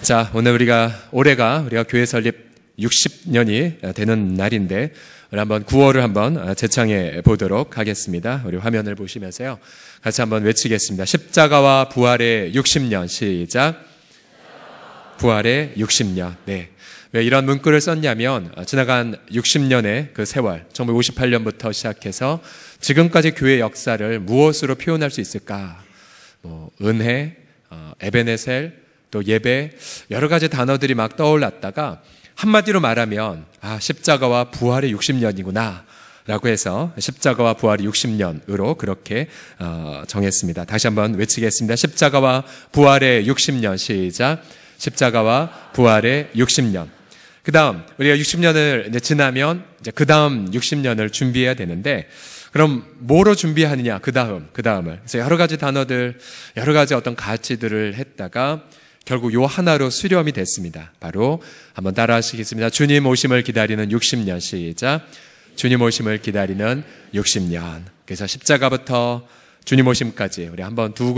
자, 오늘 올해가 교회 설립 60년이 되는 날인데, 우리 한번 구호를 한번 재창해 보도록 하겠습니다. 우리 화면을 보시면서요, 같이 한번 외치겠습니다. 십자가와 부활의 60년, 시작. 부활의 60년. 네. 왜 이런 문구를 썼냐면, 지나간 60년의 그 세월, 1958년부터 시작해서 지금까지 교회 역사를 무엇으로 표현할 수 있을까? 은혜, 에베네셀, 또 예배, 여러 가지 단어들이 막 떠올랐다가 한마디로 말하면 십자가와 부활의 60년이구나 라고 해서 십자가와 부활의 60년으로 그렇게 정했습니다. 다시 한번 외치겠습니다. 십자가와 부활의 60년, 시작. 십자가와 부활의 60년. 그 다음 우리가 60년을 이제 지나면 이제 그 다음 60년을 준비해야 되는데, 그럼 뭐로 준비하느냐? 그 다음을. 그래서 여러 가지 단어들, 여러 가지 어떤 가치들을 했다가 결국 요 하나로 수렴이 됐습니다. 바로 한번 따라 하시겠습니다. 주님 오심을 기다리는 60년, 시작. 주님 오심을 기다리는 60년. 그래서 십자가부터 주님 오심까지 우리 한번 두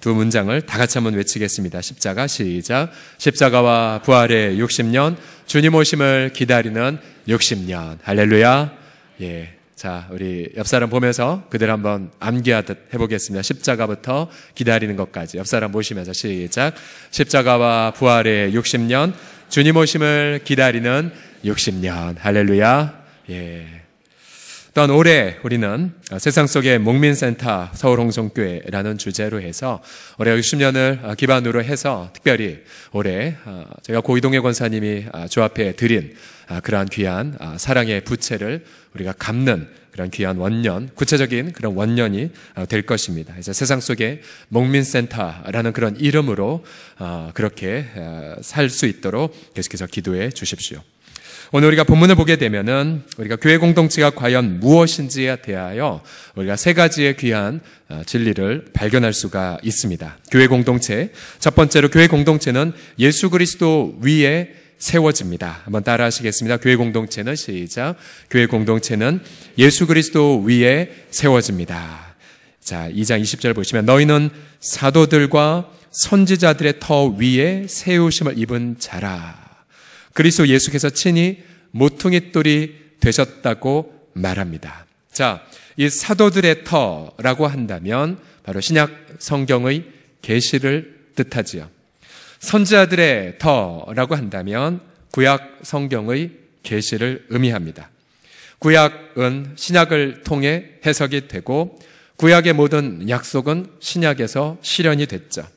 문장을 다 같이 한번 외치겠습니다. 십자가, 시작. 십자가와 부활의 60년, 주님 오심을 기다리는 60년. 할렐루야. 예. 자, 우리 옆 사람 보면서 그대로 한번 암기하듯 해보겠습니다. 십자가부터 기다리는 것까지. 옆 사람 보시면서 시작. 십자가와 부활의 60년, 주님 오심을 기다리는 60년. 할렐루야. 예. 또한 올해 우리는 세상 속의 목민센터 서울홍성교회라는 주제로 해서 올해 60년을 기반으로 해서 특별히 올해 제가 고이동혜 권사님이 주 앞에 드린 그러한 귀한 사랑의 부채를 우리가 갚는 그런 귀한 원년, 구체적인 그런 원년이 될 것입니다. 그래서 세상 속의 목민센터라는 그런 이름으로 그렇게 살 수 있도록 계속해서 기도해 주십시오. 오늘 우리가 본문을 보게 되면은 우리가 교회 공동체가 과연 무엇인지에 대하여 우리가 세 가지의 귀한 진리를 발견할 수가 있습니다. 교회 공동체, 첫 번째로 교회 공동체는 예수 그리스도 위에 세워집니다. 한번 따라 하시겠습니다. 교회 공동체는, 시작. 교회 공동체는 예수 그리스도 위에 세워집니다. 자, 2장 20절 보시면 너희는 사도들과 선지자들의 터 위에 세우심을 입은 자라. 그리스도 예수께서 친히 모퉁이돌이 되셨다고 말합니다. 자, 이 사도들의 터라고 한다면 바로 신약 성경의 계시를 뜻하지요. 선지자들의 터라고 한다면 구약 성경의 계시를 의미합니다. 구약은 신약을 통해 해석이 되고 구약의 모든 약속은 신약에서 실현이 됐죠.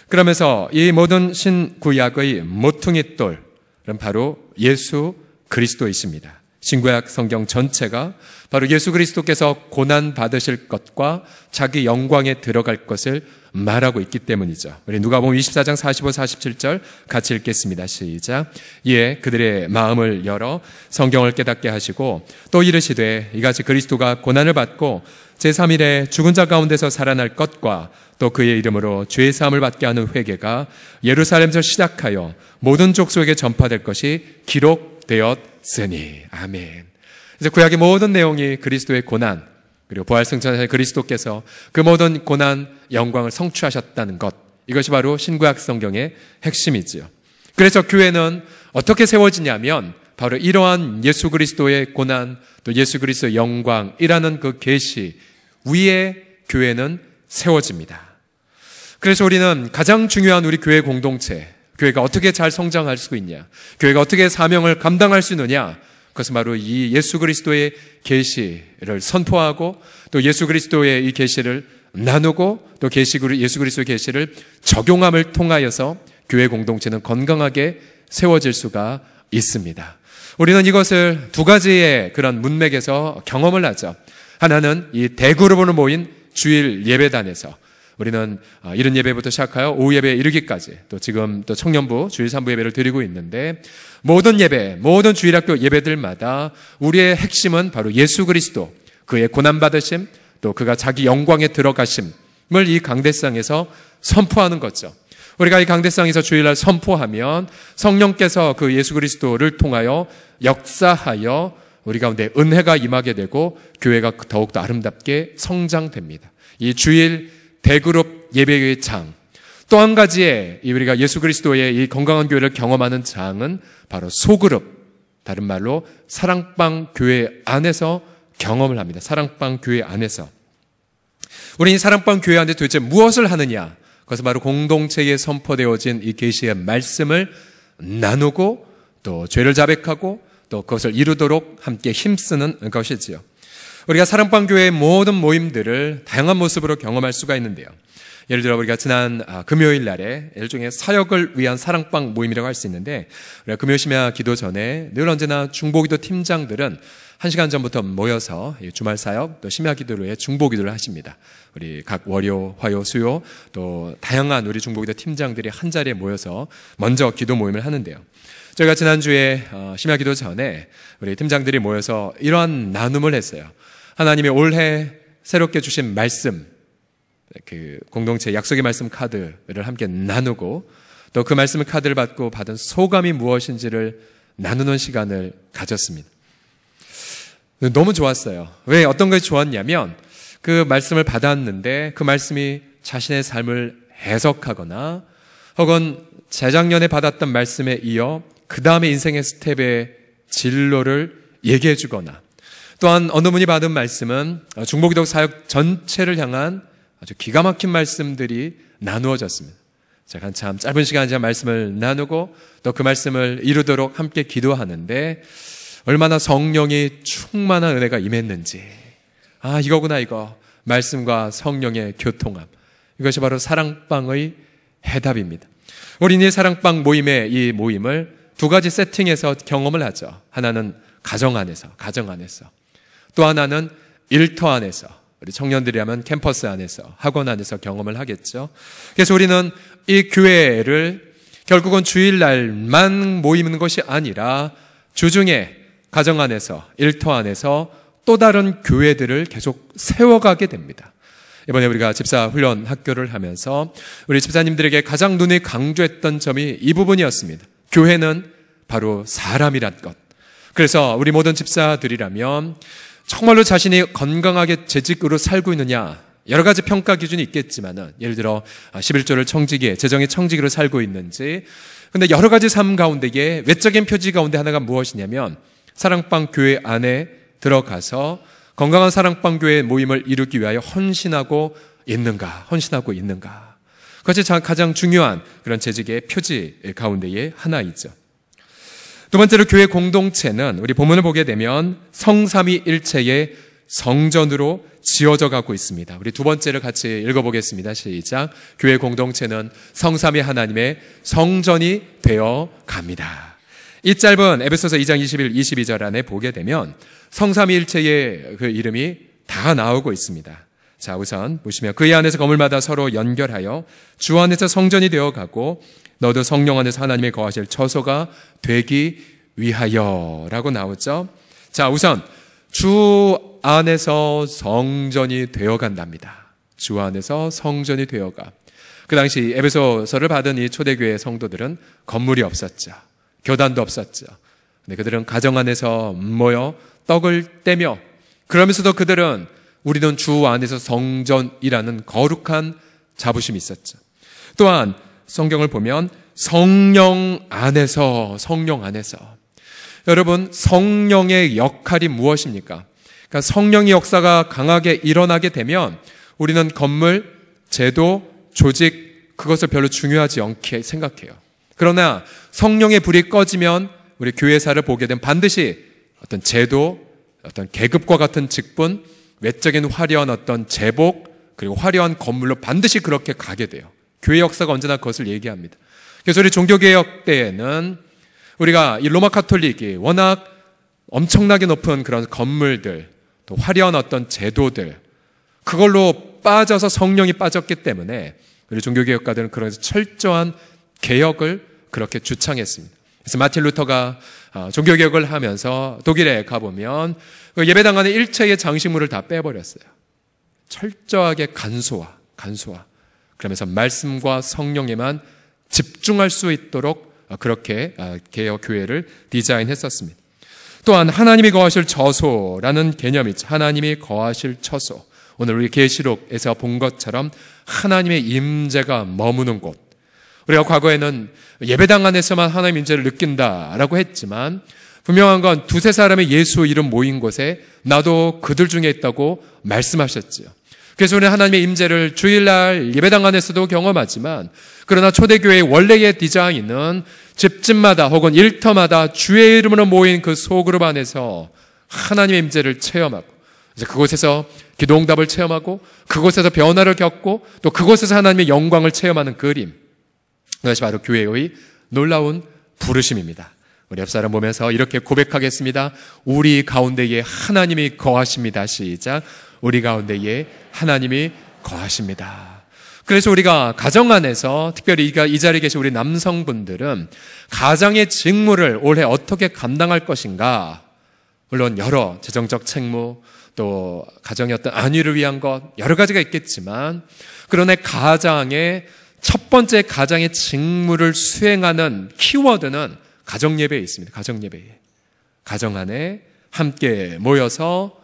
그러면서 이 모든 신구약의 모퉁이돌, 그럼 바로 예수 그리스도이십니다. 신구약 성경 전체가 바로 예수 그리스도께서 고난 받으실 것과 자기 영광에 들어갈 것을 말하고 있기 때문이죠. 우리 누가복음 24장 45, 47절 같이 읽겠습니다. 시작. 이에 그들의 마음을 열어 성경을 깨닫게 하시고 또 이르시되 이같이 그리스도가 고난을 받고 제3일에 죽은 자 가운데서 살아날 것과 또 그의 이름으로 죄 사함을 받게 하는 회개가 예루살렘에서 시작하여 모든 족속에게 전파될 것이 기록되었으니. 아멘. 그래서 구약의 모든 내용이 그리스도의 고난, 그리고 부활승천하신 그리스도께서 그 모든 고난 영광을 성취하셨다는 것, 이것이 바로 신구약 성경의 핵심이지요. 그래서 교회는 어떻게 세워지냐면 바로 이러한 예수 그리스도의 고난, 또 예수 그리스도의 영광이라는 그 계시 위에 교회는 세워집니다. 그래서 우리는 가장 중요한 우리 교회 공동체, 교회가 어떻게 잘 성장할 수 있냐, 교회가 어떻게 사명을 감당할 수 있느냐, 그것은 바로 이 예수 그리스도의 계시를 선포하고 또 예수 그리스도의 이 계시를 나누고 또 예수 그리스도의 계시를 적용함을 통하여서 교회 공동체는 건강하게 세워질 수가 있습니다. 우리는 이것을 두 가지의 그런 문맥에서 경험을 하죠. 하나는 이 대그룹으로 모인 주일 예배단에서 우리는 이른 예배부터 시작하여 오후 예배에 이르기까지 또 지금 또 청년부 주일 3부 예배를 드리고 있는데, 모든 예배, 모든 주일학교 예배들마다 우리의 핵심은 바로 예수 그리스도, 그의 고난받으심, 또 그가 자기 영광에 들어가심을 이 강대상에서 선포하는 거죠. 우리가 이 강대상에서 주일날 선포하면 성령께서 그 예수 그리스도를 통하여 역사하여 우리 가운데 은혜가 임하게 되고 교회가 더욱더 아름답게 성장됩니다. 이 주일 대그룹 예배의 장, 또 한 가지의 우리가 예수 그리스도의 이 건강한 교회를 경험하는 장은 바로 소그룹, 다른 말로 사랑방 교회 안에서 경험을 합니다. 사랑방 교회 안에서. 우리는 이 사랑방 교회 안에 도대체 무엇을 하느냐? 그것은 바로 공동체에 선포되어진 이 계시의 말씀을 나누고 또 죄를 자백하고 또 그것을 이루도록 함께 힘쓰는 것이지요. 우리가 사랑방 교회의 모든 모임들을 다양한 모습으로 경험할 수가 있는데요. 예를 들어 우리가 지난 금요일 날에 일종의 사역을 위한 사랑방 모임이라고 할 수 있는데, 우리가 금요 심야 기도 전에 늘 언제나 중보기도 팀장들은 1시간 전부터 모여서 주말 사역 또 심야 기도를 위해 중보기도를 하십니다. 우리 각 월요, 화요, 수요 또 다양한 우리 중보기도 팀장들이 한 자리에 모여서 먼저 기도 모임을 하는데요. 저희가 지난주에 심야 기도 전에 우리 팀장들이 모여서 이러한 나눔을 했어요. 하나님이 올해 새롭게 주신 말씀, 그 공동체 약속의 말씀 카드를 함께 나누고 또 그 말씀 카드를 받고 받은 소감이 무엇인지를 나누는 시간을 가졌습니다. 너무 좋았어요. 왜 어떤 것이 좋았냐면 그 말씀을 받았는데 그 말씀이 자신의 삶을 해석하거나 혹은 재작년에 받았던 말씀에 이어 그 다음에 인생의 스텝의 진로를 얘기해 주거나, 또한 어느 분이 받은 말씀은 중보기도 사역 전체를 향한 아주 기가 막힌 말씀들이 나누어졌습니다. 제가 한참 짧은 시간에 말씀을 나누고 또 그 말씀을 이루도록 함께 기도하는데 얼마나 성령이 충만한 은혜가 임했는지, 이거구나 이거. 말씀과 성령의 교통함. 이것이 바로 사랑방의 해답입니다. 우리는 이 사랑방 모임의 이 모임을 두 가지 세팅에서 경험을 하죠. 하나는 가정 안에서. 또 하나는 일터 안에서. 우리 청년들이라면 캠퍼스 안에서, 학원 안에서 경험을 하겠죠. 그래서 우리는 이 교회를 결국은 주일날만 모이는 것이 아니라 주중에 가정 안에서, 일터 안에서 또 다른 교회들을 계속 세워가게 됩니다. 이번에 우리가 집사 훈련 학교를 하면서 우리 집사님들에게 가장 눈에 강조했던 점이 이 부분이었습니다. 교회는 바로 사람이란 것. 그래서 우리 모든 집사들이라면 정말로 자신이 건강하게 재직으로 살고 있느냐, 여러 가지 평가 기준이 있겠지만은, 예를 들어 11조를 청지기에 재정의 청지기로 살고 있는지, 근데 여러 가지 삶 가운데에 외적인 표지 가운데 하나가 무엇이냐면 사랑방 교회 안에 들어가서 건강한 사랑방 교회 모임을 이루기 위하여 헌신하고 있는가. 그것이 가장 중요한 그런 재직의 표지 가운데의 하나이죠. 두 번째로 교회 공동체는 우리 본문을 보게 되면 성삼위일체의 성전으로 지어져 가고 있습니다. 우리 두 번째를 같이 읽어보겠습니다. 시작. 교회 공동체는 성삼위 하나님의 성전이 되어 갑니다. 이 짧은 에베소서 2장 21, 22절 안에 보게 되면 성삼위일체의 그 이름이 다 나오고 있습니다. 자, 우선 보시면 그의 안에서 건물마다 서로 연결하여 주 안에서 성전이 되어 가고 너도 성령 안에서 하나님의 거하실 처소가 되기 위하여 라고 나오죠. 자, 우선 주 안에서 성전이 되어 간답니다. 주 안에서 성전이 되어가. 그 당시 에베소서를 받은 이 초대교회 성도들은 건물이 없었죠. 교단도 없었죠. 근데 그들은 가정 안에서 모여 떡을 떼며, 그러면서도 그들은 우리는 주 안에서 성전이라는 거룩한 자부심이 있었죠. 또한 성경을 보면 성령 안에서. 여러분, 성령의 역할이 무엇입니까? 그러니까 성령의 역사가 강하게 일어나게 되면 우리는 건물, 제도, 조직, 그것을 별로 중요하지 않게 생각해요. 그러나 성령의 불이 꺼지면 우리 교회사를 보게 되면 반드시 어떤 제도, 어떤 계급과 같은 직분, 외적인 화려한 어떤 제복, 그리고 화려한 건물로 반드시 그렇게 가게 돼요. 교회 역사가 언제나 그것을 얘기합니다. 그래서 우리 종교개혁 때에는 우리가 이 로마 카톨릭이 워낙 엄청나게 높은 그런 건물들, 또 화려한 어떤 제도들, 그걸로 빠져서 성령이 빠졌기 때문에 우리 종교개혁가들은 그런 철저한 개혁을 그렇게 주창했습니다. 그래서 마틴 루터가 종교개혁을 하면서 독일에 가보면 그 예배당 안에 일체의 장식물을 다 빼버렸어요. 철저하게 간소화. 그러면서 말씀과 성령에만 집중할 수 있도록 그렇게 개혁 교회를 디자인했었습니다. 또한 하나님이 거하실 처소라는 개념이 있죠. 하나님이 거하실 처소. 오늘 우리 계시록에서 본 것처럼 하나님의 임재가 머무는 곳. 우리가 과거에는 예배당 안에서만 하나님의 임재를 느낀다라고 했지만 분명한 건 두세 사람의 예수 이름 모인 곳에 나도 그들 중에 있다고 말씀하셨지요. 그래서 우리는 하나님의 임재를 주일날 예배당 안에서도 경험하지만 그러나 초대교회의 원래의 디자인은 집집마다 혹은 일터마다 주의 이름으로 모인 그 소그룹 안에서 하나님의 임재를 체험하고 이제 그곳에서 기도응답을 체험하고 그곳에서 변화를 겪고 또 그곳에서 하나님의 영광을 체험하는 그림, 그것이 바로 교회의 놀라운 부르심입니다. 우리 옆 사람 보면서 이렇게 고백하겠습니다. 우리 가운데에 하나님이 거하십니다. 시작. 우리 가운데에 하나님이 거하십니다. 그래서 우리가 가정 안에서 특별히 이 자리에 계신 우리 남성분들은 가장의 직무를 올해 어떻게 감당할 것인가, 물론 여러 재정적 책무 또 가정의 어떤 안위를 위한 것 여러 가지가 있겠지만 그러나 가장의 첫 번째 가장의 직무를 수행하는 키워드는 가정예배에 있습니다. 가정예배에. 가정 안에 함께 모여서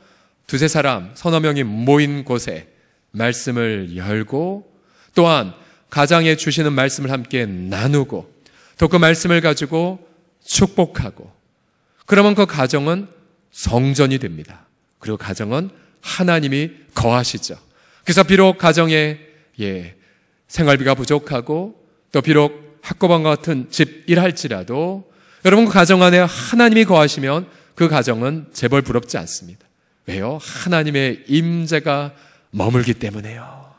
두세 사람, 서너 명이 모인 곳에 말씀을 열고 또한 가장에 주시는 말씀을 함께 나누고 또 그 말씀을 가지고 축복하고 그러면 그 가정은 성전이 됩니다. 그리고 가정은 하나님이 거하시죠. 그래서 비록 가정에 생활비가 부족하고 또 비록 학고방과 같은 집 일할지라도 여러분 그 가정 안에 하나님이 거하시면 그 가정은 재벌 부럽지 않습니다. 왜요? 하나님의 임재가 머물기 때문에요.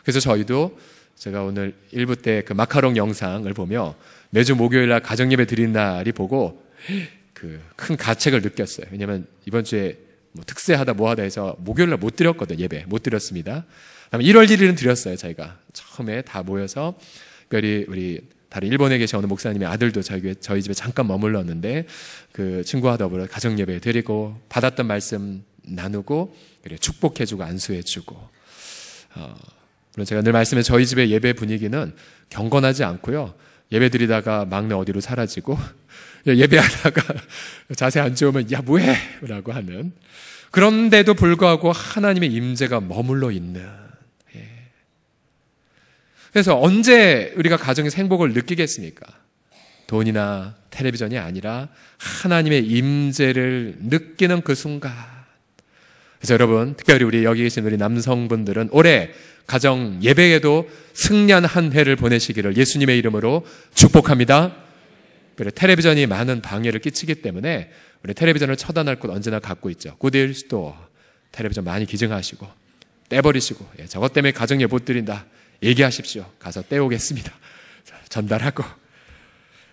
그래서 저희도 제가 오늘 1부 때 그 마카롱 영상을 보며 매주 목요일 날 가정예배 드린 날이 보고 그 큰 가책을 느꼈어요. 왜냐하면 이번 주에 뭐 특세하다 뭐하다 해서 목요일 날 못 드렸거든요. 예배 못 드렸습니다. 그다음에 1월 1일은 드렸어요. 저희가 처음에 다 모여서 특별히 우리 다른 일본에 계신 어느 목사님의 아들도 저희 집에 잠깐 머물렀는데 그 친구와 더불어 가정예배 드리고 받았던 말씀 나누고 그리고 축복해주고 안수해주고 물론 제가 늘 말씀해 저희 집의 예배 분위기는 경건하지 않고요. 예배 드리다가 막내 어디로 사라지고 예배하다가 자세 안 좋으면 야 뭐해? 라고 하는 그런데도 불구하고 하나님의 임재가 머물러 있는 그래서 언제 우리가 가정에서 행복을 느끼겠습니까? 돈이나 텔레비전이 아니라 하나님의 임재를 느끼는 그 순간. 그래서 여러분 특별히 우리 여기 계신 우리 남성분들은 올해 가정 예배에도 승리한 한 해를 보내시기를 예수님의 이름으로 축복합니다. 그리고 텔레비전이 많은 방해를 끼치기 때문에 우리 텔레비전을 처단할 곳 언제나 갖고 있죠. 굿일 스토어 텔레비전 많이 기증하시고 떼버리시고 저것 때문에 가정 예배 못 드린다 얘기하십시오. 가서 떼오겠습니다. 전달하고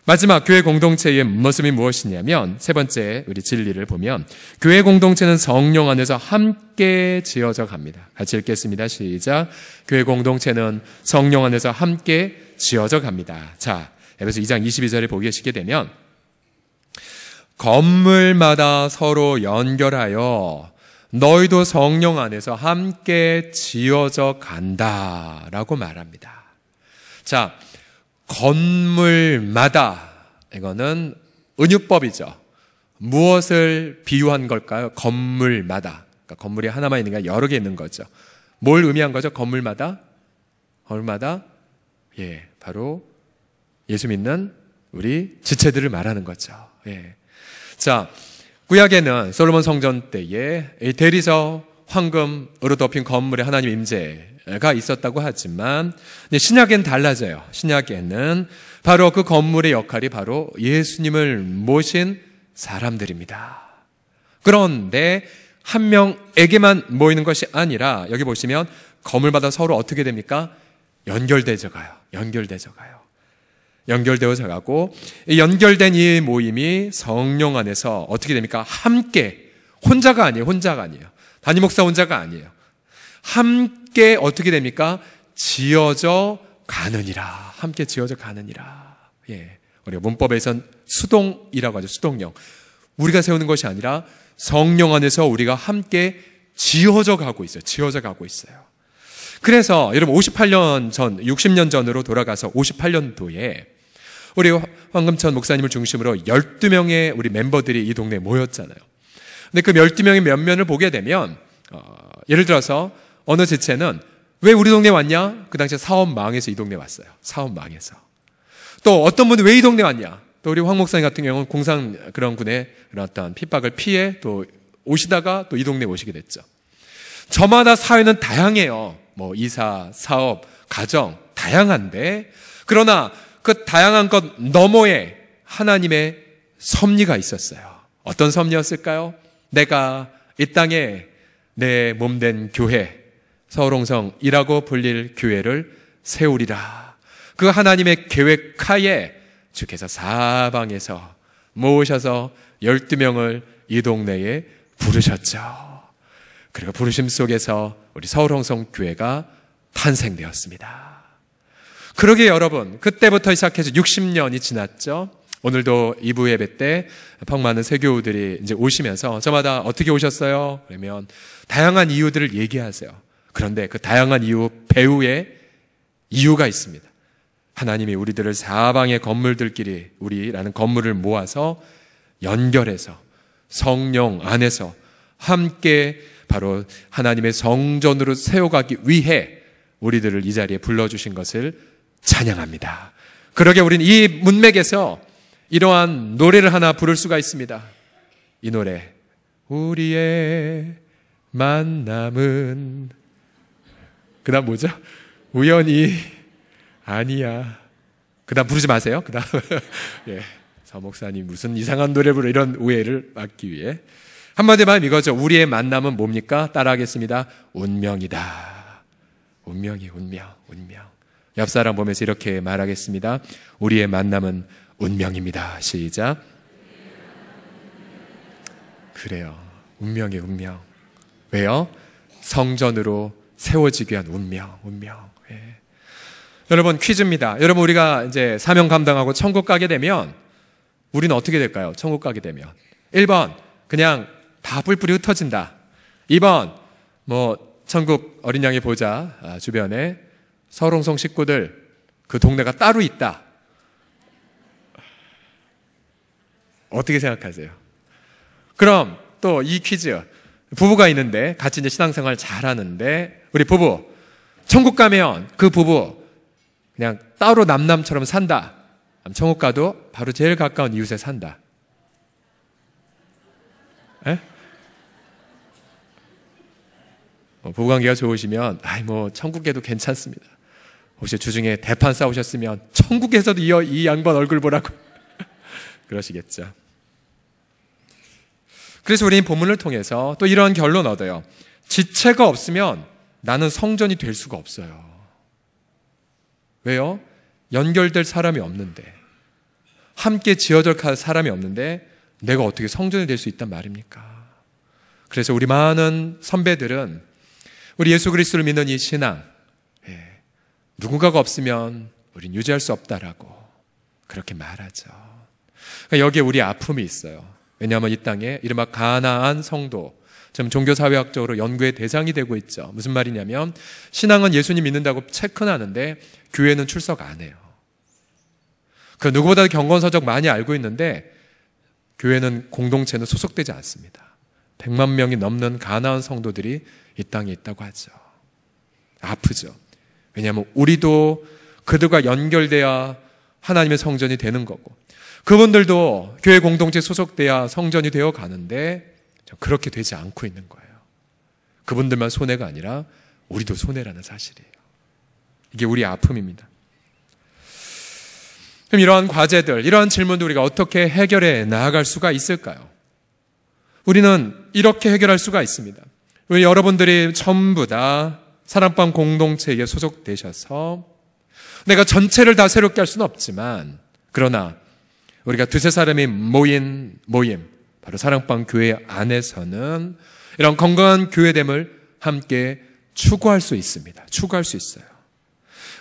마지막 교회 공동체의 모습이 무엇이냐면 세 번째 우리 진리를 보면 교회 공동체는 성령 안에서 함께 지어져 갑니다. 같이 읽겠습니다. 시작. 교회 공동체는 성령 안에서 함께 지어져 갑니다. 자, 에베소 2장 22절에 보게 되시게 되면 건물마다 서로 연결하여 너희도 성령 안에서 함께 지어져 간다라고 말합니다. 자, 건물마다 이거는 은유법이죠. 무엇을 비유한 걸까요? 건물마다. 그러니까 건물이 하나만 있는 게 아니라 여러 개 있는 거죠. 뭘 의미한 거죠? 건물마다? 건물마다? 바로 예수 믿는 우리 지체들을 말하는 거죠. 자, 구약에는 솔로몬 성전 때에 대리석, 황금으로 덮인 건물에 하나님의 임재가 있었다고 하지만 신약에는 달라져요. 신약에는 바로 그 건물의 역할이 바로 예수님을 모신 사람들입니다. 그런데 한 명에게만 모이는 것이 아니라 여기 보시면 건물마다 서로 어떻게 됩니까? 연결되어져 가요. 연결되어져 가고 이 연결된 이 모임이 성령 안에서 어떻게 됩니까? 함께 혼자가 아니에요. 담임 목사 혼자가 아니에요. 함께 어떻게 됩니까? 지어져 가느니라. 함께 지어져 가느니라. 우리가 문법에선 수동이라고 하죠. 수동형. 우리가 세우는 것이 아니라 성령 안에서 우리가 함께 지어져 가고 있어요. 그래서 여러분 58년 전, 60년 전으로 돌아가서 58년도에 우리 황금천 목사님을 중심으로 12명의 우리 멤버들이 이 동네에 모였잖아요. 근데 그 12명의 면면을 보게 되면 예를 들어서 어느 지체는 왜 우리 동네 왔냐? 그 당시에 사업 망해서 이 동네 왔어요. 사업 망해서. 또 어떤 분이 왜 이 동네 왔냐? 또 우리 황 목사님 같은 경우는 공산 그런 군의 그런 어떤 핍박을 피해 또 오시다가 또 이 동네 오시게 됐죠. 저마다 사회는 다양해요. 뭐 이사, 사업, 가정 다양한데 그러나 그 다양한 것 너머에 하나님의 섭리가 있었어요. 어떤 섭리였을까요? 내가 이 땅에 내 몸된 교회 서울홍성이라고 불릴 교회를 세우리라. 그 하나님의 계획하에 주께서 사방에서 모으셔서 12명을 이 동네에 부르셨죠. 그리고 부르심 속에서 우리 서울홍성교회가 탄생되었습니다. 그러게 여러분, 그때부터 시작해서 60년이 지났죠. 오늘도 2부 예배 때 많은 세교우들이 이제 오시면서 저마다 어떻게 오셨어요? 그러면 다양한 이유들을 얘기하세요. 그런데 그 다양한 이유 배후에 이유가 있습니다. 하나님이 우리들을 사방의 건물들끼리 우리라는 건물을 모아서 연결해서 성령 안에서 함께 바로 하나님의 성전으로 세워가기 위해 우리들을 이 자리에 불러주신 것을 찬양합니다. 그러게 우리는 이 문맥에서 이러한 노래를 하나 부를 수가 있습니다. 이 노래, 우리의 만남은, 그 다음 뭐죠? 우연이 아니야. 그 다음 부르지 마세요. 그 다음 예, 서 목사님 무슨 이상한 노래 부르, 이런 오해를 막기 위해 한마디로 말하면 이거죠. 우리의 만남은 뭡니까? 따라하겠습니다. 운명이다. 운명이 운명. 옆 사람 보면서 이렇게 말하겠습니다. 우리의 만남은 운명입니다. 시작. 그래요. 운명이 운명. 왜요? 성전으로 세워지기 위한 운명. 예. 여러분, 퀴즈입니다. 여러분, 우리가 이제 사명 감당하고 천국 가게 되면 우리는 어떻게 될까요? 천국 가게 되면 1번 그냥 다 뿔뿔이 흩어진다. 2번 천국 어린 양의 보좌 주변에 서울홍성 식구들 그 동네가 따로 있다. 어떻게 생각하세요? 그럼 또 이 퀴즈, 부부가 있는데 같이 이제 신앙생활 잘하는데 우리 부부 천국 가면 그 부부 그냥 따로 남남처럼 산다. 천국 가도 바로 제일 가까운 이웃에 산다. 에? 부부관계가 좋으시면 천국에도 괜찮습니다. 혹시 주중에 대판 싸우셨으면 천국에서도 이 양반 얼굴 보라고 그러시겠죠. 그래서 우리는 본문을 통해서 또 이런 결론 얻어요. 지체가 없으면 나는 성전이 될 수가 없어요. 왜요? 연결될 사람이 없는데, 함께 지어질 사람이 없는데 내가 어떻게 성전이 될 수 있단 말입니까? 그래서 우리 많은 선배들은 우리 예수 그리스도를 믿는 이 신앙, 누군가가 없으면 우린 유지할 수 없다라고 그렇게 말하죠. 그러니까 여기에 우리 아픔이 있어요. 왜냐하면 이 땅에 이른바 가나안 성도, 지금 종교사회학적으로 연구의 대상이 되고 있죠. 무슨 말이냐면 신앙은 예수님 믿는다고 체크하는데 교회는 출석 안 해요. 그 누구보다 경건서적 많이 알고 있는데 교회는 공동체는 소속되지 않습니다. 100만 명이 넘는 가나안 성도들이 이 땅에 있다고 하죠. 아프죠. 왜냐하면 우리도 그들과 연결돼야 하나님의 성전이 되는 거고, 그분들도 교회 공동체에 소속돼야 성전이 되어 가는데 그렇게 되지 않고 있는 거예요. 그분들만 손해가 아니라 우리도 손해라는 사실이에요. 이게 우리의 아픔입니다. 그럼 이러한 과제들, 이러한 질문도 우리가 어떻게 해결해 나아갈 수가 있을까요? 우리는 이렇게 해결할 수가 있습니다. 우리 여러분들이 전부 다 사랑방 공동체에 소속되셔서 내가 전체를 다 새롭게 할 수는 없지만, 그러나 우리가 두세 사람이 모임, 바로 사랑방 교회 안에서는 이런 건강한 교회됨을 함께 추구할 수 있습니다. 추구할 수 있어요.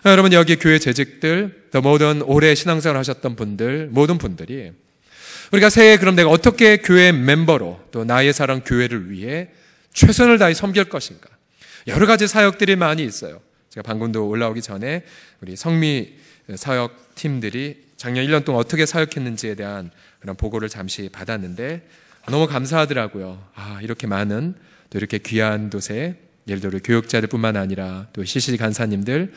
여러분, 여기 교회 재직들, 또 모든 오래 신앙생활 하셨던 분들, 모든 분들이 우리가 새해 그럼 내가 어떻게 교회 멤버로 또 나의 사랑 교회를 위해 최선을 다해 섬길 것인가? 여러 가지 사역들이 많이 있어요. 제가 방금도 올라오기 전에 우리 성미 사역 팀들이 작년 1년 동안 어떻게 사역했는지에 대한 그런 보고를 잠시 받았는데 너무 감사하더라고요. 이렇게 많은 또 이렇게 귀한 곳에 예를 들어 교육자들뿐만 아니라 또 CC 간사님들,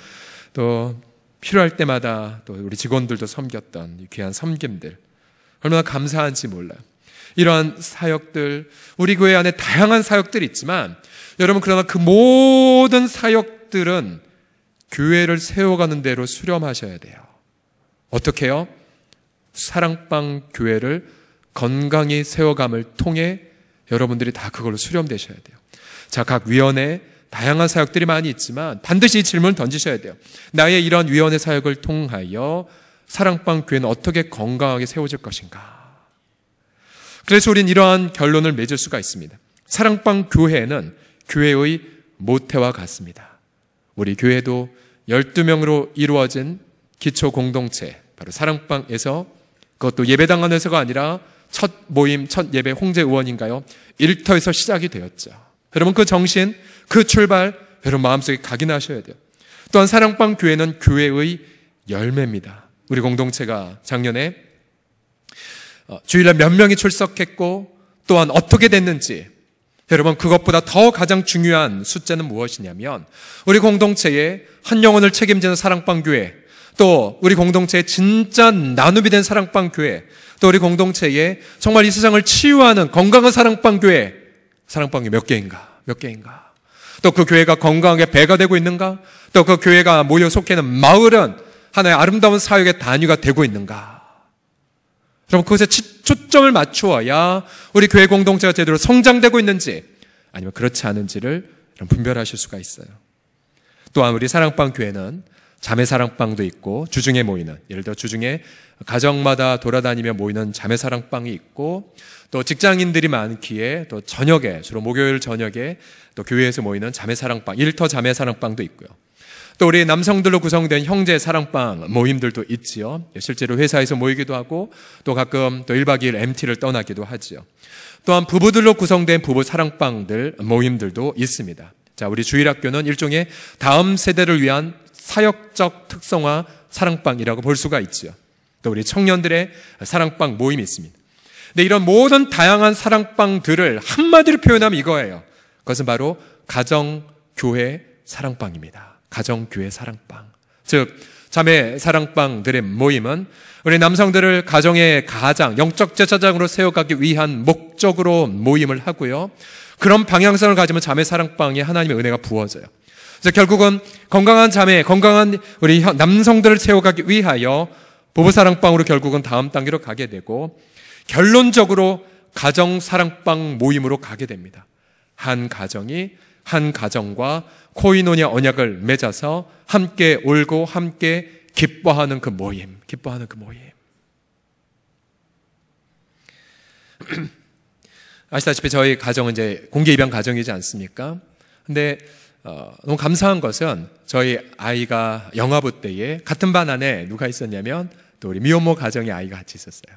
또 필요할 때마다 또 우리 직원들도 섬겼던 귀한 섬김들, 얼마나 감사한지 몰라요. 이러한 사역들, 우리 교회 안에 다양한 사역들이 있지만 여러분, 그러나 그 모든 사역들은 교회를 세워가는 대로 수렴하셔야 돼요. 어떻게 해요? 사랑방 교회를 건강히 세워감을 통해 여러분들이 다 그걸로 수렴되셔야 돼요. 자, 각 위원회 다양한 사역들이 많이 있지만 반드시 이 질문을 던지셔야 돼요. 나의 이런 위원회 사역을 통하여 사랑방 교회는 어떻게 건강하게 세워질 것인가? 그래서 우리는 이러한 결론을 맺을 수가 있습니다. 사랑방 교회는 교회의 모태와 같습니다. 우리 교회도 12명으로 이루어진 기초 공동체, 바로 사랑방에서, 그것도 예배당 안에서가 아니라 첫 모임, 첫 예배 홍제 의원인가요? 일터에서 시작이 되었죠. 여러분, 그 정신, 그 출발 여러분 마음속에 각인하셔야 돼요. 또한 사랑방 교회는 교회의 열매입니다. 우리 공동체가 작년에 주일날 몇 명이 출석했고 또한 어떻게 됐는지, 여러분, 그것보다 더 가장 중요한 숫자는 무엇이냐면 우리 공동체의 한 영혼을 책임지는 사랑방 교회, 또 우리 공동체의 진짜 나눔이 된 사랑방 교회, 또 우리 공동체의 정말 이 세상을 치유하는 건강한 사랑방 교회, 사랑방이 몇 개인가? 또 그 교회가 건강하게 배가 되고 있는가? 또 그 교회가 모여 속해 있는 마을은 하나의 아름다운 사역의 단위가 되고 있는가? 그럼 그것에 초점을 맞추어야 우리 교회 공동체가 제대로 성장되고 있는지 아니면 그렇지 않은지를 분별하실 수가 있어요. 또한 우리 사랑방 교회는 자매 사랑방도 있고, 주중에 모이는, 예를 들어 주중에 가정마다 돌아다니며 모이는 자매 사랑방이 있고, 또 직장인들이 많기에 또 저녁에, 주로 목요일 저녁에 또 교회에서 모이는 자매 사랑방, 일터 자매 사랑방도 있고요. 또 우리 남성들로 구성된 형제 사랑방 모임들도 있지요. 실제로 회사에서 모이기도 하고, 또 가끔 또 1박 2일 MT를 떠나기도 하지요. 또한 부부들로 구성된 부부 사랑방들 모임들도 있습니다. 자, 우리 주일학교는 일종의 다음 세대를 위한 사역적 특성화 사랑방이라고 볼 수가 있죠. 또 우리 청년들의 사랑방 모임이 있습니다. 근데 이런 모든 다양한 사랑방들을 한마디로 표현하면 이거예요. 그것은 바로 가정교회 사랑방입니다. 가정교회 사랑방. 즉, 자매 사랑방들의 모임은 우리 남성들을 가정의 가장, 영적 제사장으로 세워가기 위한 목적으로 모임을 하고요. 그런 방향성을 가지면 자매 사랑방에 하나님의 은혜가 부어져요. 그래서 결국은 건강한 자매, 건강한 우리 남성들을 세워가기 위하여 부부사랑방으로 결국은 다음 단계로 가게 되고, 결론적으로 가정사랑방 모임으로 가게 됩니다. 한 가정이 한 가정과 코이노냐 언약을 맺어서 함께 울고 함께 기뻐하는 그 모임, 아시다시피 저희 가정은 이제 공개 입양 가정이지 않습니까? 근데 너무 감사한 것은 저희 아이가 영아부 때에 같은 반 안에 누가 있었냐면 또 우리 미혼모 가정의 아이가 같이 있었어요.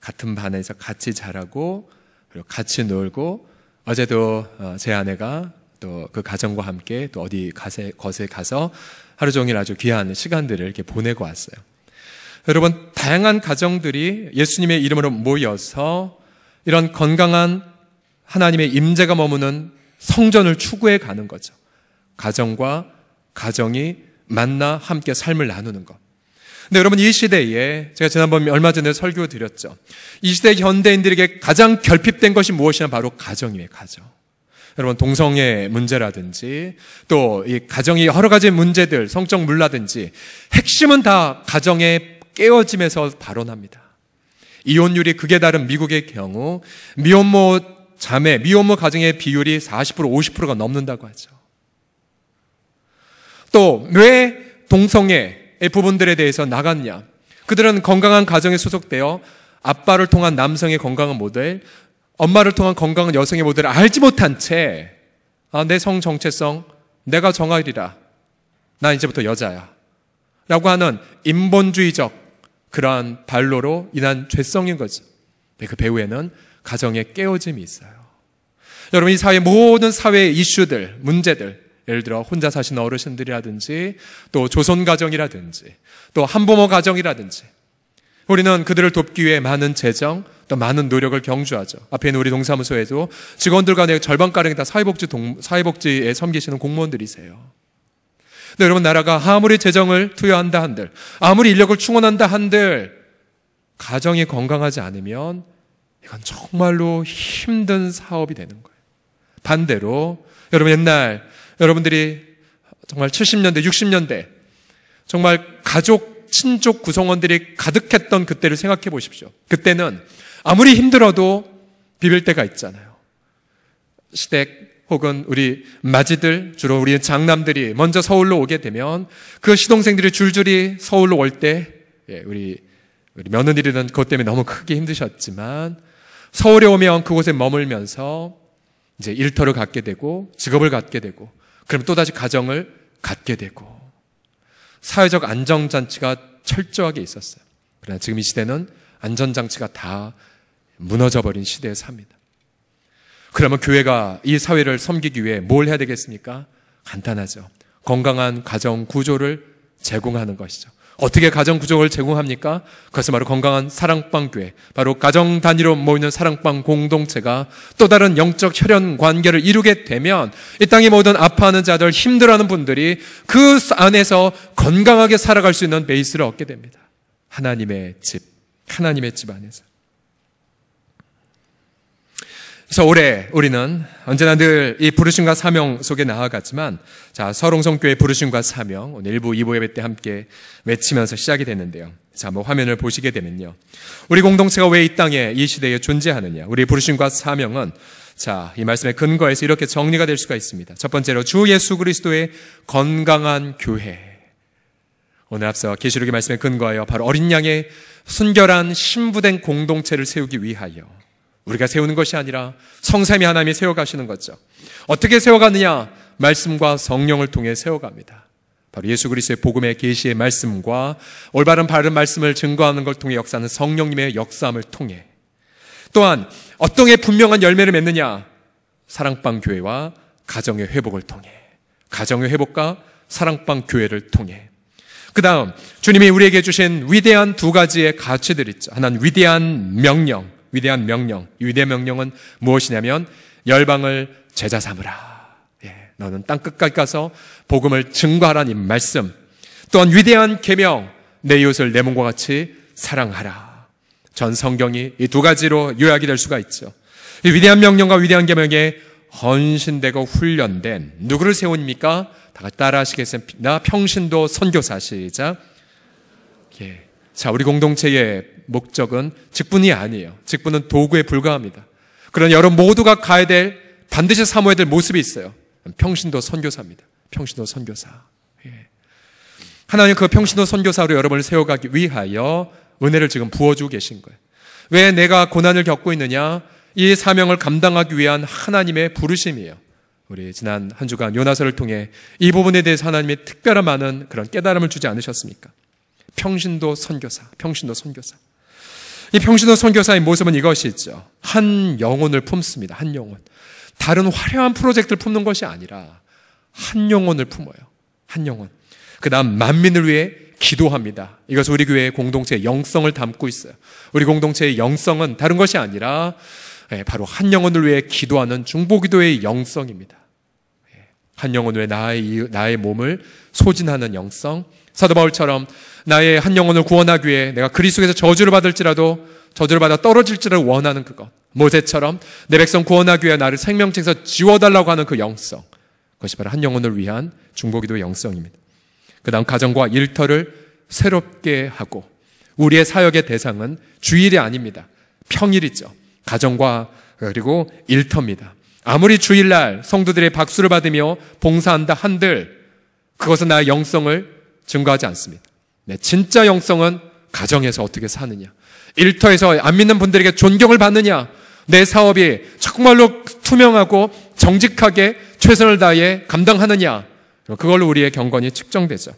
같은 반에서 같이 자라고 그리고 같이 놀고, 어제도 제 아내가 또 그 가정과 함께 또 어디 것에 가서 하루 종일 아주 귀한 시간들을 이렇게 보내고 왔어요. 여러분, 다양한 가정들이 예수님의 이름으로 모여서 이런 건강한 하나님의 임재가 머무는 성전을 추구해 가는 거죠. 가정과 가정이 만나 함께 삶을 나누는 것. 근데 여러분, 이 시대에 제가 지난번 얼마 전에 설교 드렸죠. 이 시대 현대인들에게 가장 결핍된 것이 무엇이냐? 바로 가정이에요. 가정. 여러분, 동성애 문제라든지 또 이 가정의 여러 가지 문제들, 성적 문라든지 핵심은 다 가정의 깨어짐에서 발원합니다. 이혼율이 극에 다른 미국의 경우 미혼모 자매, 미혼모 가정의 비율이 40%, 50%가 넘는다고 하죠. 또 왜 동성애의 부분들에 대해서 나갔냐? 그들은 건강한 가정에 소속되어 아빠를 통한 남성의 건강한 모델, 엄마를 통한 건강한 여성의 모델을 알지 못한 채 내 성 정체성 내가 정하리라, 난 이제부터 여자야 라고 하는 인본주의적 그러한 반로로 인한 죄성인 거죠. 그 배후에는 가정의 깨어짐이 있어요. 여러분, 이 사회 모든 사회의 이슈들, 문제들, 예를 들어 혼자 사시는 어르신들이라든지 또 조선 가정이라든지 또 한부모 가정이라든지, 우리는 그들을 돕기 위해 많은 재정 또 많은 노력을 경주하죠. 앞에 있는 우리 동사무소에도 직원들 간의 절반가량이 다 사회복지에 섬기시는 공무원들이세요. 근데 여러분, 나라가 아무리 재정을 투여한다 한들, 아무리 인력을 충원한다 한들 가정이 건강하지 않으면 이건 정말로 힘든 사업이 되는 거예요. 반대로 여러분, 옛날 여러분들이 정말 70년대, 60년대 정말 가족, 친족 구성원들이 가득했던 그때를 생각해 보십시오. 그때는 아무리 힘들어도 비빌 때가 있잖아요. 시댁 혹은 우리 맏이들, 주로 우리 장남들이 먼저 서울로 오게 되면 그 시동생들이 줄줄이 서울로 올 때, 우리 며느리는 그것 때문에 너무 크게 힘드셨지만 서울에 오면 그곳에 머물면서 이제 일터를 갖게 되고 직업을 갖게 되고 그럼 또다시 가정을 갖게 되고 사회적 안정장치가 철저하게 있었어요. 그러나 지금 이 시대는 안전장치가 다 무너져버린 시대에 삽니다. 그러면 교회가 이 사회를 섬기기 위해 뭘 해야 되겠습니까? 간단하죠. 건강한 가정 구조를 제공하는 것이죠. 어떻게 가정 구조를 제공합니까? 그것은 바로 건강한 사랑방 교회, 바로 가정 단위로 모이는 사랑방 공동체가 또 다른 영적 혈연 관계를 이루게 되면 이 땅의 모든 아파하는 자들, 힘들어하는 분들이 그 안에서 건강하게 살아갈 수 있는 베이스를 얻게 됩니다. 하나님의 집 안에서. 그래서 올해 우리는 언제나 늘 이 부르심과 사명 속에 나아갔지만, 자, 서롱성교회 부르심과 사명, 오늘 1부, 2부 예배 때 함께 외치면서 시작이 됐는데요. 자, 한번 화면을 보시게 되면요. 우리 공동체가 왜 이 땅에, 이 시대에 존재하느냐. 우리 부르심과 사명은, 자, 이 말씀의 근거에서 이렇게 정리가 될 수가 있습니다. 첫 번째로, 주 예수 그리스도의 건강한 교회. 오늘 앞서 계시록의 말씀에 근거하여 바로 어린 양의 순결한 신부된 공동체를 세우기 위하여 우리가 세우는 것이 아니라 성삼위 하나님이 세워가시는 거죠. 어떻게 세워가느냐? 말씀과 성령을 통해 세워갑니다. 바로 예수 그리스도의 복음의 계시의 말씀과 올바른 바른 말씀을 증거하는 걸 통해 역사하는 성령님의 역사함을 통해, 또한 어떤 게 분명한 열매를 맺느냐? 사랑방 교회와 가정의 회복을 통해, 가정의 회복과 사랑방 교회를 통해. 그 다음 주님이 우리에게 주신 위대한 두 가지의 가치들 있죠. 하나는 위대한 명령. 이 위대한 명령은 무엇이냐면 열방을 제자 삼으라. 너는 땅끝까지 가서 복음을 증거하라는 이 말씀. 또한 위대한 계명, 내 이웃을 내 몸과 같이 사랑하라. 전 성경이 이 두 가지로 요약이 될 수가 있죠. 이 위대한 명령과 위대한 계명에 헌신되고 훈련된 누구를 세웁니까? 다 같이 따라 하시겠습니다. 평신도 선교사. 시작. 자, 우리 공동체의 목적은 직분이 아니에요. 직분은 도구에 불과합니다. 그러나 여러분 모두가 가야 될, 반드시 사모해야 될 모습이 있어요. 평신도 선교사입니다. 평신도 선교사. 하나님 그 평신도 선교사로 여러분을 세워가기 위하여 은혜를 지금 부어주고 계신 거예요. 왜 내가 고난을 겪고 있느냐? 이 사명을 감당하기 위한 하나님의 부르심이에요. 우리 지난 한 주간 요나서를 통해 이 부분에 대해서 하나님이 특별한 많은 그런 깨달음을 주지 않으셨습니까? 평신도 선교사. 이 평신도 선교사의 모습은 이것이죠. 한 영혼을 품습니다. 한 영혼. 다른 화려한 프로젝트를 품는 것이 아니라 한 영혼을 품어요. 한 영혼. 그 다음 만민을 위해 기도합니다. 이것은 우리 교회의 공동체의 영성을 담고 있어요. 우리 공동체의 영성은 다른 것이 아니라 바로 한 영혼을 위해 기도하는 중보기도의 영성입니다. 한 영혼을 위해 나의 몸을 소진하는 영성. 사도 바울처럼 나의 한 영혼을 구원하기 위해 내가 그리스도에서 저주를 받아 떨어질지라도 원하는 그것. 모세처럼 내 백성 구원하기 위해 나를 생명책에서 지워달라고 하는 그 영성. 그것이 바로 한 영혼을 위한 중보기도의 영성입니다. 그 다음 가정과 일터를 새롭게 하고, 우리의 사역의 대상은 주일이 아닙니다. 평일이죠. 가정과 그리고 일터입니다. 아무리 주일날 성도들의 박수를 받으며 봉사한다 한들 그것은 나의 영성을 증거하지 않습니다. 진짜 영성은 가정에서 어떻게 사느냐, 일터에서 안 믿는 분들에게 존경을 받느냐, 내 사업이 정말로 투명하고 정직하게 최선을 다해 감당하느냐, 그걸로 우리의 경건이 측정되죠.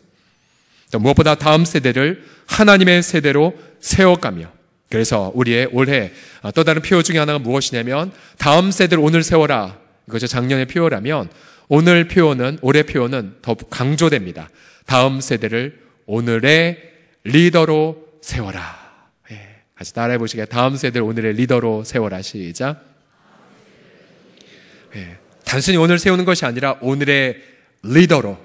또 무엇보다 다음 세대를 하나님의 세대로 세워가며, 그래서 우리의 올해 또 다른 표어 중에 하나가 무엇이냐면 다음 세대를 오늘 세워라. 이것이 작년의 표어라면 올해 표어는 더 강조됩니다. 다음 세대를 오늘의 리더로 세워라. 같이 따라해 보시게. 다음 세대를 오늘의 리더로 세워라. 시작. 예, 단순히 오늘 세우는 것이 아니라 오늘의 리더로.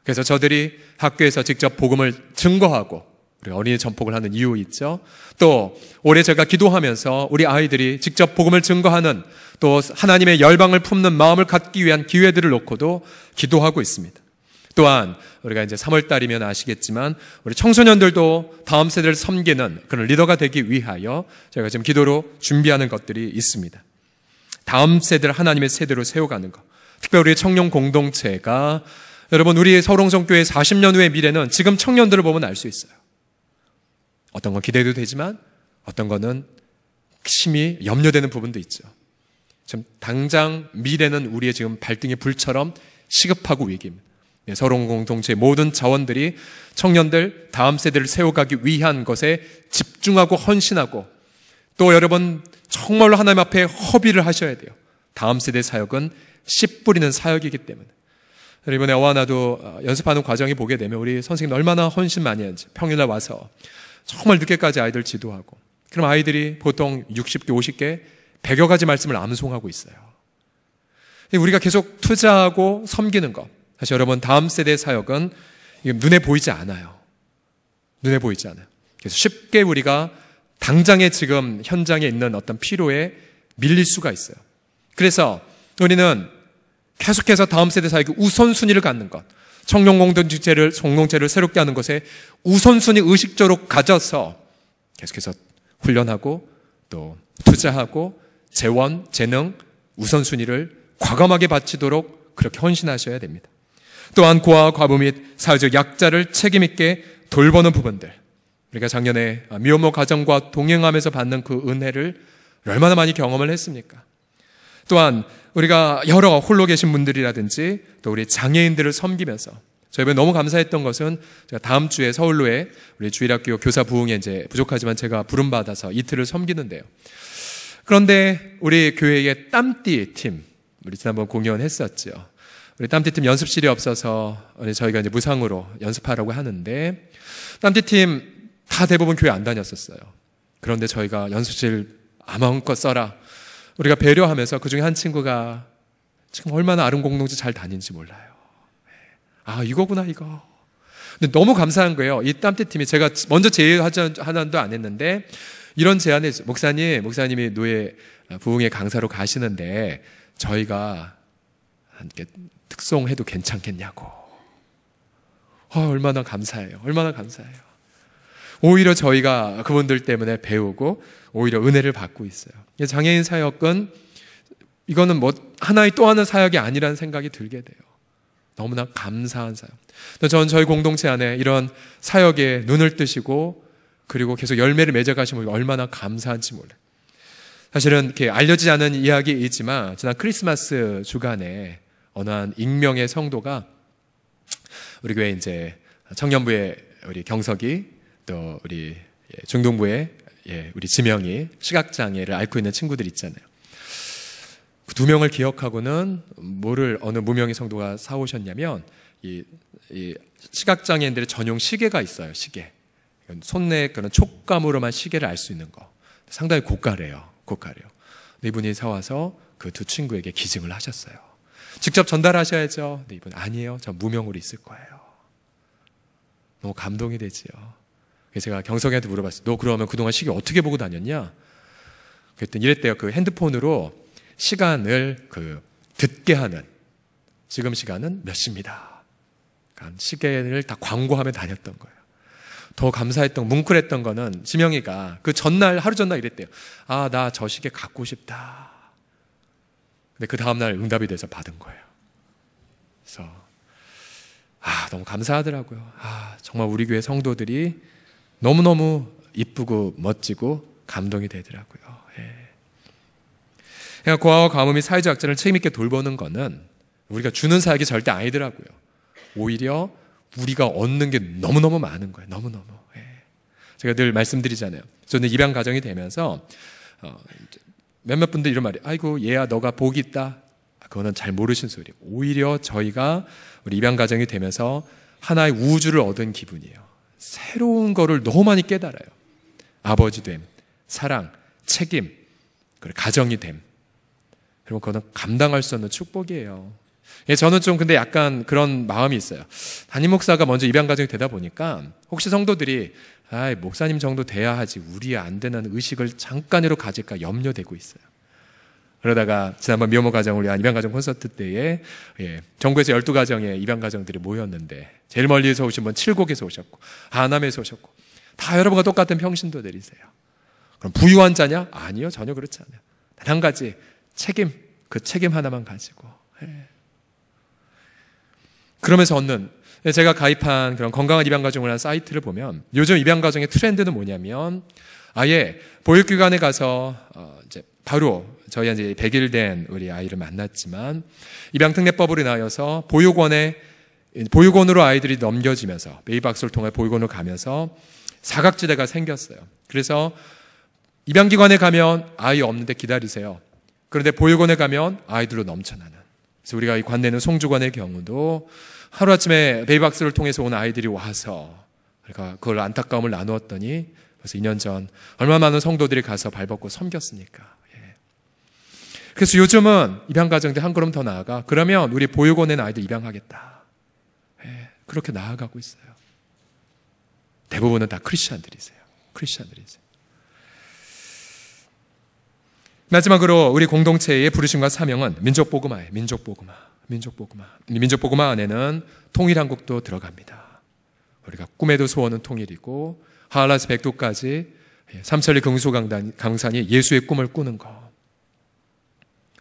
그래서 저들이 학교에서 직접 복음을 증거하고 우리 어린이 전폭을 하는 이유 있죠. 또 올해 제가 기도하면서 우리 아이들이 직접 복음을 증거하는, 또 하나님의 열방을 품는 마음을 갖기 위한 기회들을 놓고도 기도하고 있습니다. 또한 우리가 이제 3월 달이면 아시겠지만 우리 청소년들도 다음 세대를 섬기는 그런 리더가 되기 위하여 제가 지금 기도로 준비하는 것들이 있습니다. 다음 세대를 하나님의 세대로 세워가는 것. 특별히 우리 청년 공동체가, 여러분, 우리 서울홍성교회 40년 후의 미래는 지금 청년들을 보면 알 수 있어요. 어떤 건 기대도 되지만 어떤 거는 심히 염려되는 부분도 있죠. 지금 당장 미래는 우리의 지금 발등의 불처럼 시급하고 위기입니다. 서울 공동체의 모든 자원들이 청년들 다음 세대를 세워가기 위한 것에 집중하고 헌신하고, 또 여러분 정말로 하나님 앞에 허비를 하셔야 돼요. 다음 세대 사역은 씨 뿌리는 사역이기 때문에. 이번에 어와나도 연습하는 과정이 보게 되면 우리 선생님 얼마나 헌신 많이 하는지, 평일날 와서 정말 늦게까지 아이들 지도하고, 그럼 아이들이 보통 60개, 50개, 100여 가지 말씀을 암송하고 있어요. 우리가 계속 투자하고 섬기는 것. 사실 여러분, 다음 세대 사역은 눈에 보이지 않아요. 눈에 보이지 않아요. 그래서 쉽게 우리가 당장에 지금 현장에 있는 어떤 필요에 밀릴 수가 있어요. 그래서 우리는 계속해서 다음 세대 사역의 우선순위를 갖는 것, 청년 공동체를 새롭게 하는 것에 우선순위 의식적으로 가져서 계속해서 훈련하고 또 투자하고 재원, 재능, 우선순위를 과감하게 바치도록 그렇게 헌신하셔야 됩니다. 또한 고아와 과부 및 사회적 약자를 책임있게 돌보는 부분들, 우리가 작년에 미혼모 가정과 동행하면서 받는 그 은혜를 얼마나 많이 경험을 했습니까? 또한 우리가 여러 홀로 계신 분들이라든지 또 우리 장애인들을 섬기면서, 저희 너무 감사했던 것은 제가 다음 주에 서울로에 우리 주일학교 교사 부흥에 이제 부족하지만 제가 부름받아서 이틀을 섬기는데요. 그런데 우리 교회의 땀띠 팀, 우리 지난번 공연했었죠. 우리 땀띠 팀 연습실이 없어서 저희가 이제 무상으로 연습하라고 하는데, 땀띠 팀 다 대부분 교회 안 다녔었어요. 그런데 저희가 연습실 마음껏 써라, 우리가 배려하면서 그 중에 한 친구가 지금 얼마나 아름 공동체 잘 다니는지 몰라요. 아, 이거구나, 이거. 근데 너무 감사한 거예요. 이 땀띠 팀이, 제가 먼저 제의하나도 안 했는데 이런 제안을, 목사님이 노예 부흥회 강사로 가시는데 저희가 함께 특송해도 괜찮겠냐고. 얼마나 감사해요. 얼마나 감사해요. 오히려 저희가 그분들 때문에 배우고 오히려 은혜를 받고 있어요. 장애인 사역은 이거는 뭐 하나의 또 하나의 사역이 아니라는 생각이 들게 돼요. 너무나 감사한 사역. 저는 저희 공동체 안에 이런 사역에 눈을 뜨시고 그리고 계속 열매를 맺어가시면 얼마나 감사한지 몰라요. 사실은 이렇게 알려지지 않은 이야기이지만 지난 크리스마스 주간에 어느 한 익명의 성도가 우리 교회 이제 청년부의 우리 경석이, 또 우리 중동부의 우리 지명이 시각장애를 앓고 있는 친구들 있잖아요. 그 두 명을 기억하고는 뭐를 어느 무명의 성도가 사오셨냐면 이 시각장애인들의 전용 시계가 있어요. 시계. 손내 그런 촉감으로만 시계를 알 수 있는 거. 상당히 고가래요. 근데 이분이 사와서 그 두 친구에게 기증을 하셨어요. 직접 전달하셔야죠. 근데 이분 아니에요. 저 무명으로 있을 거예요. 너무 감동이 되지요. 그래서 제가 경석이한테 물어봤어요. 너 그러면 그동안 시계 어떻게 보고 다녔냐? 그랬더니 이랬대요. 그 핸드폰으로 시간을 듣게 하는, 지금 시간은 몇 시입니다. 그러니까 시계를 다 광고하며 다녔던 거예요. 더 감사했던, 뭉클했던 거는 지명이가 그 전날, 하루 전날 이랬대요. 아, 나 저 시계 갖고 싶다. 근데 그 다음날 응답이 돼서 받은 거예요. 그래서 너무 감사하더라고요. 정말 우리 교회 성도들이 너무너무 이쁘고 멋지고 감동이 되더라고요. 그러니까 고아와 과부 및 사회적 약자를 책임있게 돌보는 거는 우리가 주는 사역이 절대 아니더라고요. 오히려 우리가 얻는 게 너무너무 많은 거예요. 너무너무. 제가 늘 말씀드리잖아요. 저는 입양 가정이 되면서 몇몇 분들 이런 말이, 아이고 얘야 너가 복이 있다. 그거는 잘 모르신 소리예요. 오히려 저희가 우리 입양 가정이 되면서 하나의 우주를 얻은 기분이에요. 새로운 거를 너무 많이 깨달아요. 아버지 됨, 사랑, 책임, 그리고 가정이 됨. 그러면 그거는 감당할 수 없는 축복이에요. 예, 저는 좀 근데 약간 그런 마음이 있어요. 담임 목사가 먼저 입양가정이 되다 보니까 혹시 성도들이 목사님 정도 돼야 하지 우리 안 되는 의식을 잠깐이라도 가질까 염려되고 있어요. 그러다가 지난번 미혼모 가정을 위한 입양가정 콘서트 때에 전국에서 12가정의 입양가정들이 모였는데 제일 멀리서 오신 분 칠곡에서 오셨고 하남에서 오셨고 다 여러분과 똑같은 평신도들이세요. 그럼 부유한 자냐? 아니요, 전혀 그렇지 않아요. 단 한 가지 책임, 그 책임 하나만 가지고. 그러면서 얻는, 제가 가입한 그런 건강한 입양가정을 한 사이트를 보면 요즘 입양가정의 트렌드는 뭐냐면 아예 보육기관에 가서 이제 바로 저희 이제 100일 된 우리 아이를 만났지만 입양특례법으로 인하여서 보육원으로 아이들이 넘겨지면서 베이비박스를 통해 보육원으로 가면서 사각지대가 생겼어요. 그래서 입양기관에 가면 아이 없는데 기다리세요. 그런데 보육원에 가면 아이들로 넘쳐나는. 그래서 우리가 이 관내는 송주관의 경우도 하루아침에 베이비박스를 통해서 온 아이들이 와서 그러니까 그걸 안타까움을 나누었더니 벌써 2년 전 얼마나 많은 성도들이 가서 발벗고 섬겼습니까? 그래서 요즘은 입양가정들 한 걸음 더 나아가 그러면 우리 보육원에 아이들 입양하겠다. 그렇게 나아가고 있어요. 대부분은 다 크리스찬들이세요. 마지막으로 우리 공동체의 부르심과 사명은 민족복음화예요. 민족복음화 안에는 통일한국도 들어갑니다. 우리가 꿈에도 소원은 통일이고 하알라스 백도까지 삼천리 긍수강산이 예수의 꿈을 꾸는 것.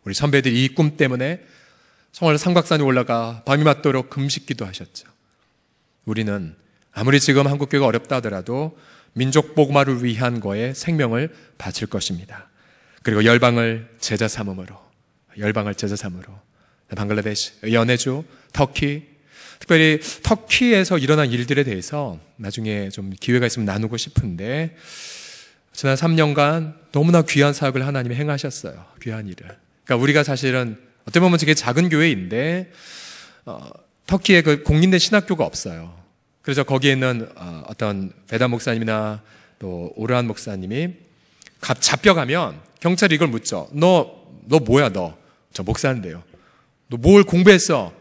우리 선배들이 이 꿈 때문에 성월 삼각산에 올라가 밤이 맞도록 금식기도 하셨죠. 우리는 아무리 지금 한국교회가 어렵다 하더라도 민족복음화를 위한 거에 생명을 바칠 것입니다. 그리고 열방을 제자 삼음으로 방글라데시, 연해주, 터키, 특별히 터키에서 일어난 일들에 대해서 나중에 좀 기회가 있으면 나누고 싶은데 지난 3년간 너무나 귀한 사역을 하나님이 행하셨어요. 귀한 일을. 그러니까 우리가 사실은 어떻게 보면 되게 작은 교회인데 터키에 그 공인된 신학교가 없어요. 그래서 거기에 있는 어떤 베다 목사님이나 또 오르한 목사님이 잡혀가면 경찰이 이걸 묻죠. 너 뭐야 너? 저 목사인데요. 너 뭘 공부했어?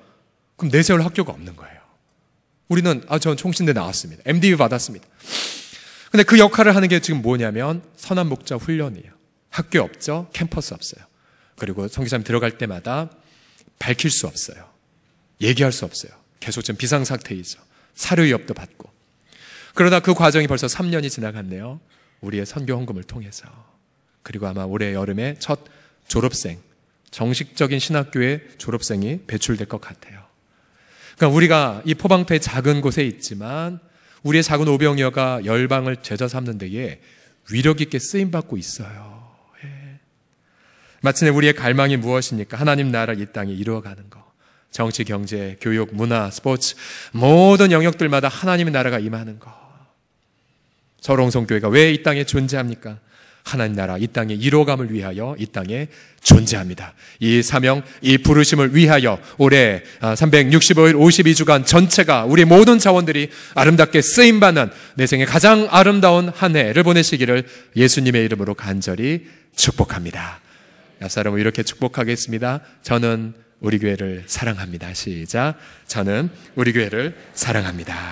그럼 내세울 학교가 없는 거예요. 우리는 전 총신대 나왔습니다. MDB 받았습니다. 근데 그 역할을 하는 게 지금 뭐냐면 선한 목자 훈련이에요. 학교 없죠. 캠퍼스 없어요. 그리고 선교사님 들어갈 때마다 밝힐 수 없어요. 얘기할 수 없어요. 계속 지금 비상사태이죠. 사료 위협도 받고. 그러다 그 과정이 벌써 3년이 지나갔네요. 우리의 선교 헌금을 통해서. 그리고 아마 올해 여름에 첫 졸업생, 정식적인 신학교의 졸업생이 배출될 것 같아요. 그러니까 우리가 이 포방패 작은 곳에 있지만 우리의 작은 오병이어가 열방을 제자 삼는 데에 위력 있게 쓰임받고 있어요. 마침내 우리의 갈망이 무엇입니까? 하나님 나라 이 땅에 이루어가는 거. 정치, 경제, 교육, 문화, 스포츠 모든 영역들마다 하나님의 나라가 임하는 거. 서롱성교회가 왜 이 땅에 존재합니까? 하나님 나라 이 땅의 이루어감을 위하여 이 땅에 존재합니다. 이 사명, 이 부르심을 위하여 올해 365일 52주간 전체가 우리 모든 자원들이 아름답게 쓰임받는 내 생의 가장 아름다운 한 해를 보내시기를 예수님의 이름으로 간절히 축복합니다. 옆사람을 이렇게 축복하겠습니다. 저는 우리 교회를 사랑합니다. 시작. 저는 우리 교회를 사랑합니다.